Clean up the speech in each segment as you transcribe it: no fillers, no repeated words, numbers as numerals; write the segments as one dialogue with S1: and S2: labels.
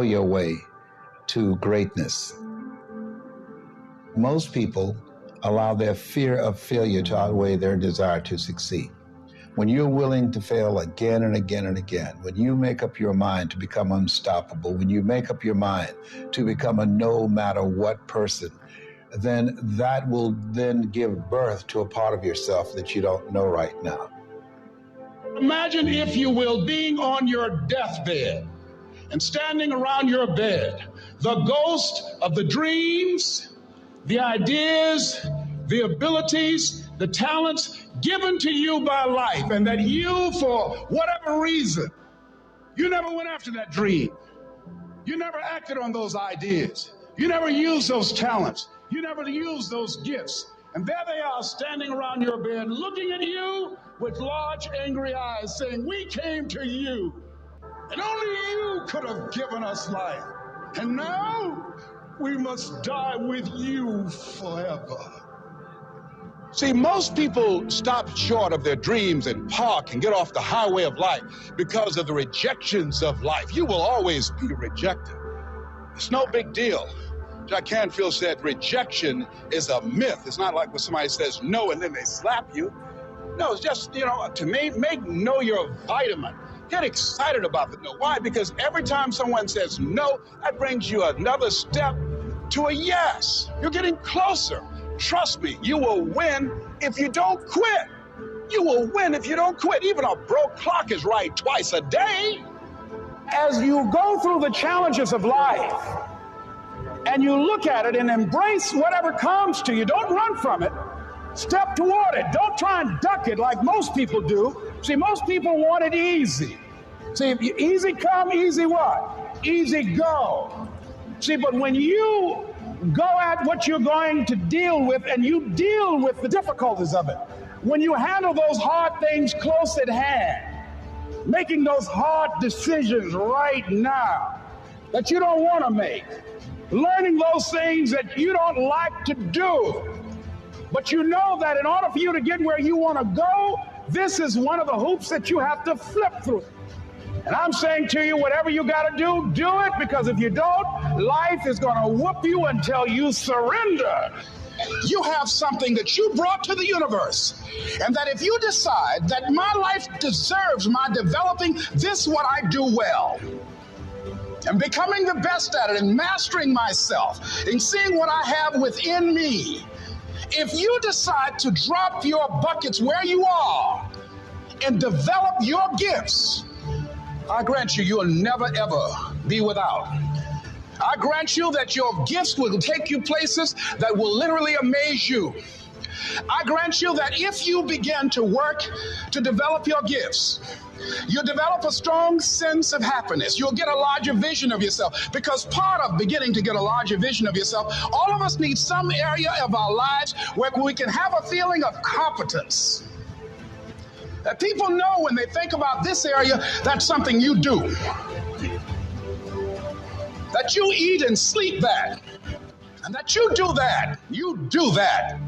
S1: your way to greatness. Most people allow their fear of failure to outweigh their desire to succeed. When you're willing to fail again and again and again, when you make up your mind to become unstoppable, when you make up your mind to become a no matter what person, then that will then give birth to a part of yourself that you don't know right now.
S2: Imagine, if you will, being on your deathbed and standing around your bed, the ghost of the dreams, the ideas, the abilities, the talents given to you by life, and that you, for whatever reason, you never went after that dream. You never acted on those ideas. You never used those talents. You never used those gifts. And there they are standing around your bed, looking at you with large, angry eyes, saying, "We came to you, and only you could have given us life. And now we must die with you forever." See, most people stop short of their dreams and park and get off the highway of life because of the rejections of life. You will always be rejected. It's no big deal. Jack Canfield said rejection is a myth. It's not like when somebody says no and then they slap you. No, it's just, to me, make no your vitamin. Get excited about the no. Why? Because every time someone says no, that brings you another step to a yes. You're getting closer. Trust me, you will win if you don't quit. You will win if you don't quit. Even a broke clock is right twice a day. As you go through the challenges of life and you look at it and embrace whatever comes to you, don't run from it. Step toward it. Don't try and duck it like most people do. See, most people want it easy. See, easy come, easy what? Easy go. See, but when you go at what you're going to deal with and you deal with the difficulties of it, when you handle those hard things close at hand, making those hard decisions right now that you don't want to make, learning those things that you don't like to do, but you know that in order for you to get where you want to go, this is one of the hoops that you have to flip through. And I'm saying to you, whatever you got to do, do it, because if you don't, life is going to whoop you until you surrender. You have something that you brought to the universe, and that if you decide that my life deserves my developing this, what I do well, and becoming the best at it and mastering myself and seeing what I have within me, if you decide to drop your buckets where you are and develop your gifts, I grant you, you'll never, ever be without. I grant you that your gifts will take you places that will literally amaze you. I grant you that if you begin to work to develop your gifts, you'll develop a strong sense of happiness. You'll get a larger vision of yourself, because part of beginning to get a larger vision of yourself, all of us need some area of our lives where we can have a feeling of competence. That people know when they think about this area, that's something you do. That you eat and sleep that. And that you do that. You do that.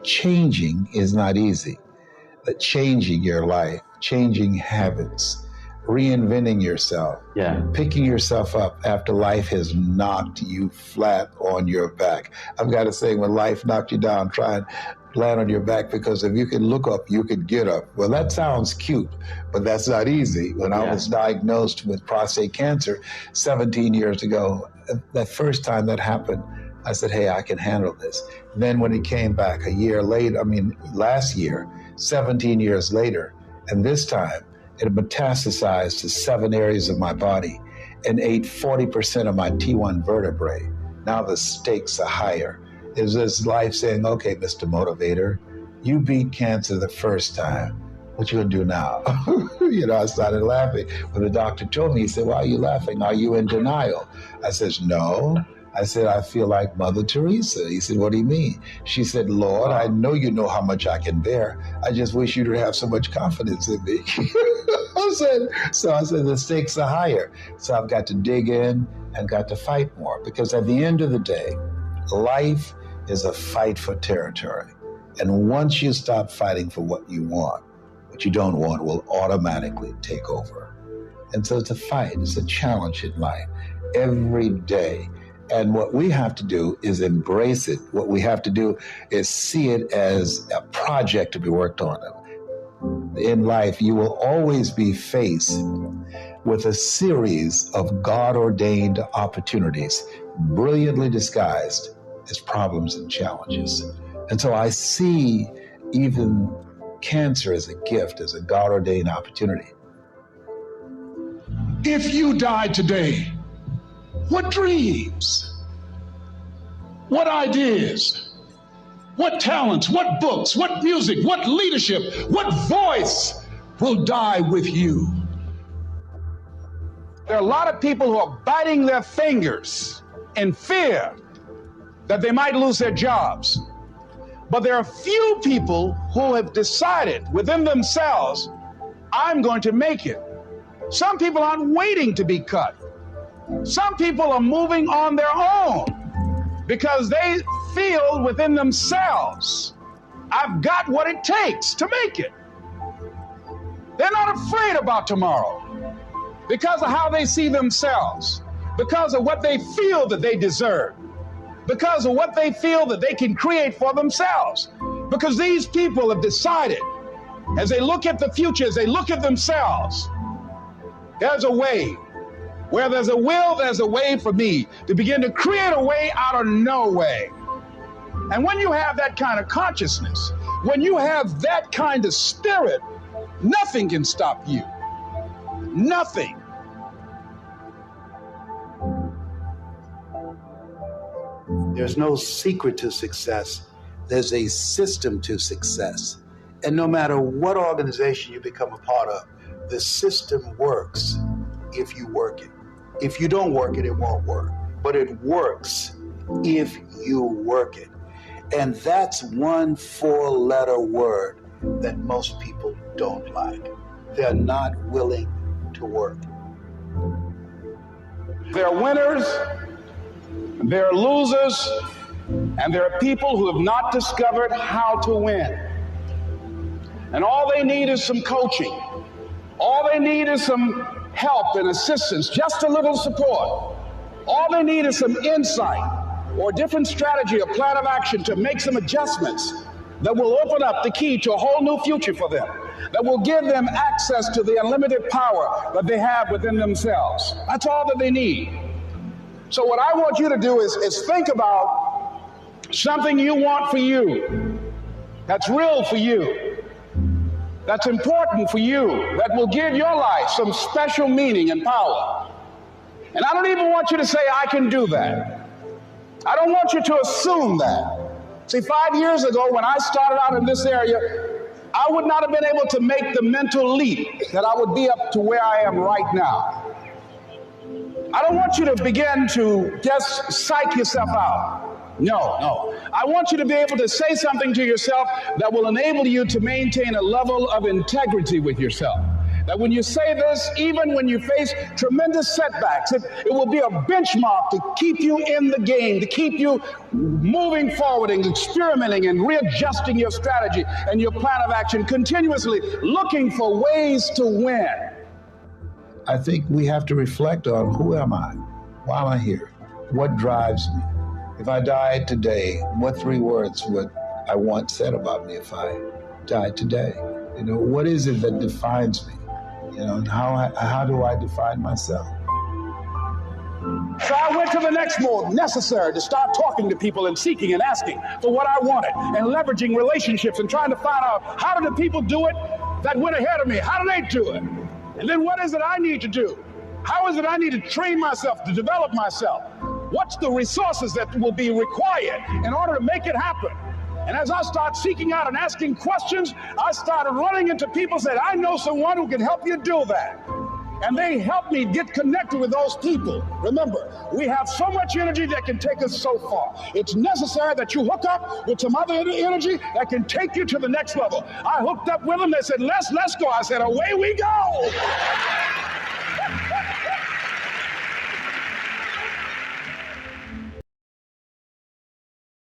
S1: Changing is not easy. But changing your life, changing habits, reinventing yourself, picking yourself up after life has knocked you flat on your back. I've got to say, when life knocked you down, try and land on your back, because if you could look up, you could get up. Well, that sounds cute, but that's not easy. When I was diagnosed with prostate cancer 17 years ago, that first time that happened, I said, hey, I can handle this. Then when it came back a year later, last year, 17 years later, and this time it metastasized to 7 areas of my body and ate 40% of my T1 vertebrae. Now the stakes are higher. There's this life saying, okay, Mr. Motivator, you beat cancer the first time. What you gonna do now? I started laughing. When the doctor told me, he said, why are you laughing? Are you in denial? I said, no. I said, I feel like Mother Teresa. He said, what do you mean? She said, Lord, I know you know how much I can bear. I just wish you to have so much confidence in me. I said, the stakes are higher. So I've got to dig in and got to fight more, because at the end of the day, life is a fight for territory. And once you stop fighting for what you want, what you don't want will automatically take over. And so it's a fight, it's a challenge in life every day. And what we have to do is embrace it. What we have to do is see it as a project to be worked on. In life, you will always be faced with a series of God-ordained opportunities, brilliantly disguised as problems and challenges. And so I see even cancer as a gift, as a God-ordained opportunity.
S2: If you died today, what dreams, what ideas, what talents, what books, what music, what leadership, what voice will die with you?
S3: There are a lot of people who are biting their fingers in fear that they might lose their jobs. But there are few people who have decided within themselves, I'm going to make it. Some people aren't waiting to be cut. Some people are moving on their own because they feel within themselves, I've got what it takes to make it. They're not afraid about tomorrow because of how they see themselves, because of what they feel that they deserve, because of what they feel that they can create for themselves. Because these people have decided, as they look at the future, as they look at themselves, there's a way. Where there's a will, there's a way for me to begin to create a way out of no way. And when you have that kind of consciousness, when you have that kind of spirit, nothing can stop you. Nothing.
S4: There's no secret to success. There's a system to success. And no matter what organization you become a part of, the system works if you work it. If you don't work it, it won't work. But it works if you work it. And that's one 4-letter word that most people don't like. They're not willing to work.
S3: There are winners, there are losers, and there are people who have not discovered how to win. And all they need is some coaching. All they need is some help and assistance, just a little support. All they need is some insight or a different strategy, a plan of action to make some adjustments that will open up the key to a whole new future for them, that will give them access to the unlimited power that they have within themselves. That's all that they need. So what I want you to do is think about something you want for you, that's real for you, that's important for you, that will give your life some special meaning and power. And I don't even want you to say, I can do that. I don't want you to assume that. See, 5 years ago when I started out in this area, I would not have been able to make the mental leap that I would be up to where I am right now. I don't want you to begin to just psych yourself out. No. I want you to be able to say something to yourself that will enable you to maintain a level of integrity with yourself. That when you say this, even when you face tremendous setbacks, it will be a benchmark to keep you in the game, to keep you moving forward and experimenting and readjusting your strategy and your plan of action, continuously looking for ways to win.
S1: I think we have to reflect on, who am I? Why am I here? What drives me? If I died today, what 3 words would I want said about me if I died today? You know, what is it that defines me? You know, and how do I define myself?
S3: So I went to the next mode necessary to start talking to people and seeking and asking for what I wanted and leveraging relationships and trying to find out, how do the people do it that went ahead of me? How do they do it? And then what is it I need to do? How is it I need to train myself, to develop myself? What's the resources that will be required in order to make it happen? And as I start seeking out and asking questions, I started running into people who said, I know someone who can help you do that. And they helped me get connected with those people. Remember, we have so much energy that can take us so far. It's necessary that you hook up with some other energy that can take you to the next level. I hooked up with them. They said, let's go. I said, away we go.